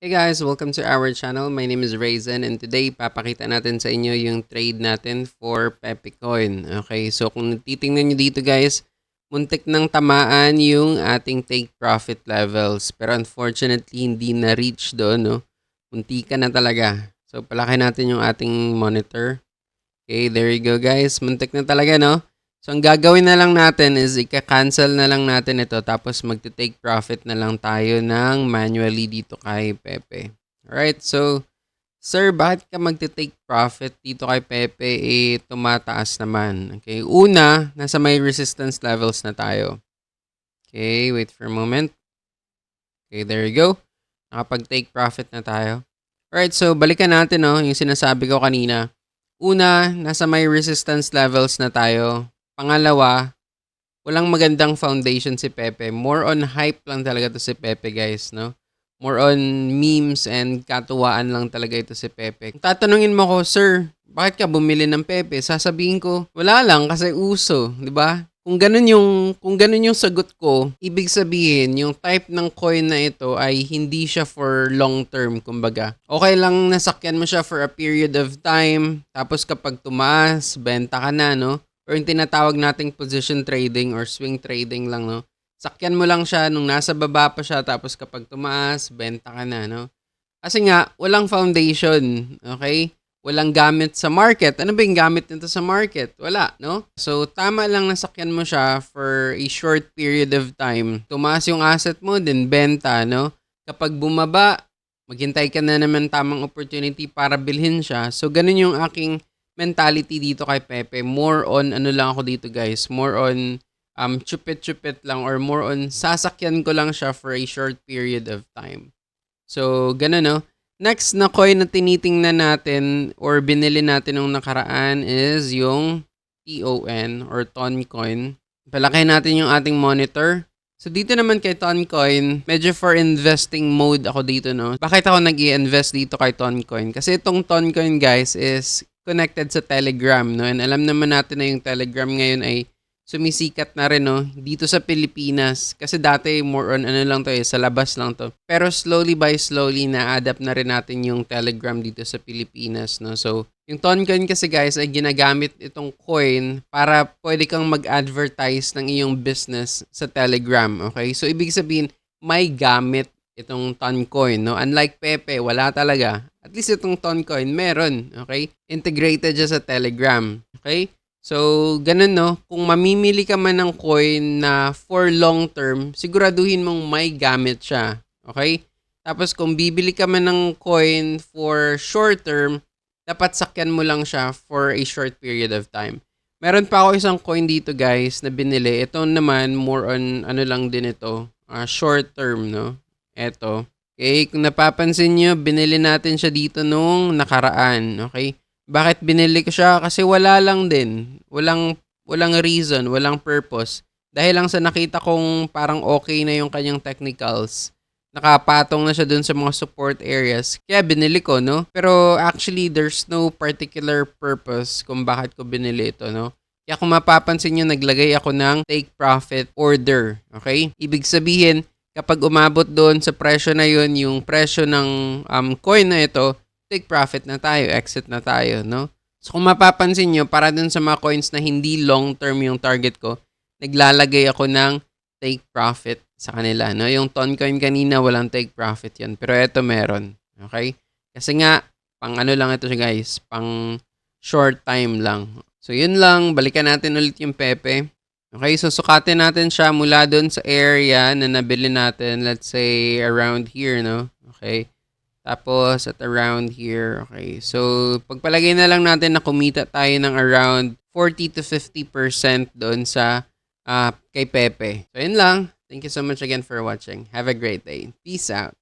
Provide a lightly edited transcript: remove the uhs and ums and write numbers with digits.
Hey guys, welcome to our channel. My name is Raisin and today papakita natin sa inyo yung trade natin for Pepe Coin. Okay, so kung titingnan nyo dito guys, muntik nang tamaan yung ating take profit levels. Pero unfortunately, hindi na-reach doon, no? Muntika na talaga. So palaki natin yung ating monitor. Okay, there you go guys. Muntik na talaga, no? So, ang gagawin na lang natin is ika-cancel na lang natin ito tapos magte-take profit na lang tayo ng manually dito kay Pepe. Alright, so, sir, bakit ka magte-take profit dito kay Pepe? Tumataas naman. Okay, una, nasa may resistance levels na tayo. Okay, wait for a moment. Okay, there you go. Nakapag-take profit na tayo. Alright, so, balikan natin, no, yung sinasabi ko kanina. Una, nasa may resistance levels na tayo. Pangalawa, walang magandang foundation si Pepe. More on hype lang talaga to si Pepe, guys, no? More on memes and katuwaan lang talaga ito si Pepe. Kung tatanungin mo ko, sir, bakit ka bumili ng Pepe? Sasabihin ko, wala lang kasi uso, 'di ba? Kung ganun yung sagot ko, ibig sabihin, yung type ng coin na ito ay hindi siya for long term, kumbaga. Okay lang nasakyan mo siya for a period of time, tapos kapag tumaas, benta ka na, no? Or yung tinatawag nating position trading or swing trading lang, no? Sakyan mo lang siya nung nasa baba pa siya, tapos kapag tumaas, benta ka na, no? Kasi nga, walang foundation, okay? Walang gamit sa market. Ano ba yung gamit nito sa market? Wala, no? So, tama lang nasakyan mo siya for a short period of time. Tumaas yung asset mo, then benta, no? Kapag bumaba, maghintay ka na naman tamang opportunity para bilhin siya. So, ganun yung aking mentality dito kay Pepe. More on, ano lang ako dito guys, more on chupit-chupit lang or more on sasakyan ko lang siya for a short period of time. So, ganun, no? Next na coin na tinitingnan natin or binili natin nung nakaraan is yung TON or Toncoin. Palaki natin yung ating monitor. So, dito naman kay Toncoin, medyo for investing mode ako dito, no? Bakit ako nag-i-invest dito kay Toncoin? Kasi itong Toncoin, guys, is connected sa Telegram, no? And alam naman natin na yung Telegram ngayon ay sumisikat na rin, no? Dito sa Pilipinas. Kasi dati, more on ano lang to sa labas lang to. Pero slowly by slowly, na-adapt na rin natin yung Telegram dito sa Pilipinas, no? So, yung Toncoin kasi guys ay ginagamit itong coin para pwede kang mag-advertise ng iyong business sa Telegram, okay? So, ibig sabihin, may gamit itong Toncoin, no? Unlike Pepe, wala talaga. At least itong Toncoin, meron, okay? Integrated siya sa Telegram, okay? So, ganun, no? Kung mamimili ka man ng coin na for long term, siguraduhin mong may gamit siya, okay? Tapos, kung bibili ka man ng coin for short term, dapat sakyan mo lang siya for a short period of time. Meron pa ako isang coin dito, guys, na binili. Ito naman, more on, ano lang din ito, short term, no? Ito. Okay, kung napapansin nyo, binili natin siya dito nung nakaraan. Okay? Bakit binili ko siya? Kasi wala lang din. Walang reason, walang purpose. Dahil lang sa nakita kong parang okay na yung kanyang technicals. Nakapatong na siya dun sa mga support areas. Kaya binili ko, no? Pero actually, there's no particular purpose kung bakit ko binili ito, no? Kaya kung mapapansin nyo, naglagay ako ng take profit order. Okay? Ibig sabihin, kapag umabot doon sa presyo na yun, yung presyo ng coin na ito, take profit na tayo, exit na tayo, no? So kung mapapansin nyo, para dun sa mga coins na hindi long term yung target ko, naglalagay ako ng take profit sa kanila, no? Yung Toncoin kanina, walang take profit yan. Pero ito meron, okay? Kasi nga, pang ano lang ito siya guys, pang short time lang. So yun lang, balikan natin ulit yung Pepe. Okay, so sukatin natin siya mula doon sa area na nabili natin. Let's say around here, no? Okay. Tapos at around here. Okay. So pagpalagay na lang natin na kumita tayo ng around 40 to 50% doon sa kay Pepe. So yun lang. Thank you so much again for watching. Have a great day. Peace out.